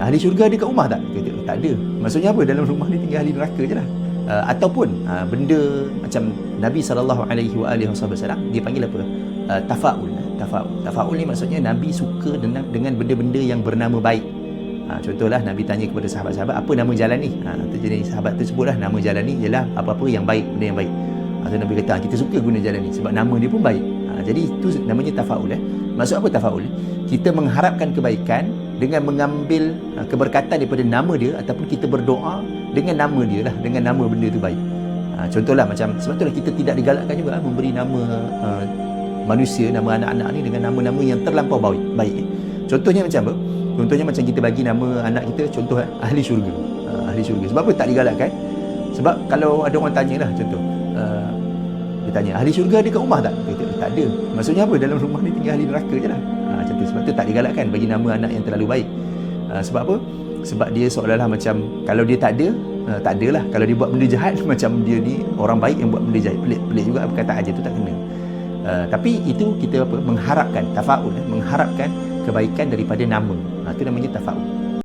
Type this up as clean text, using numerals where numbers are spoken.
ahli syurga ada kat rumah tak? Kata, tak ada. Maksudnya apa? Dalam rumah ni tinggal ahli neraka je lah. Ataupun benda macam Nabi SAW dia panggil apa? Tafa'ul. Tafa'ul ni maksudnya Nabi suka dengan benda-benda yang bernama baik. Contohlah Nabi tanya kepada sahabat-sahabat, apa nama jalan ni? Jadi sahabat tu sebutlah nama jalan ni ialah apa-apa yang baik, benda yang baik. Atau Nabi kata, kita suka guna jalan ni sebab nama dia pun baik. Jadi itu namanya tafa'ul. Maksud apa tafa'ul? Kita mengharapkan kebaikan dengan mengambil keberkatan daripada nama dia, ataupun kita berdoa dengan nama dia lah, dengan nama benda tu baik. Contohlah macam, sebab itulah kita tidak digalakkan juga memberi nama manusia, nama anak-anak ni dengan nama-nama yang terlampau baik. Contohnya macam apa? Contohnya macam kita bagi nama anak kita, contoh ahli syurga. Ahli syurga. Sebab apa tak digalakkan? Sebab kalau ada orang tanya lah, contoh dia tanya, ahli syurga ada kat rumah tak? Dia kata, tak ada. Maksudnya apa? Dalam rumah ni tinggal ahli neraka je lah. Macam tu. Sebab tu tak digalakkan bagi nama anak yang terlalu baik. Sebab apa? Sebab dia seolah-olah macam, kalau dia tak ada, tak adalah. Kalau dia buat benda jahat, macam dia ni orang baik yang buat benda jahat. Pelik juga perkataan je tu, tak kena. Tapi itu kita mengharapkan, tafa'ul, mengharapkan kebaikan daripada nama. Itu namanya tafa'ul.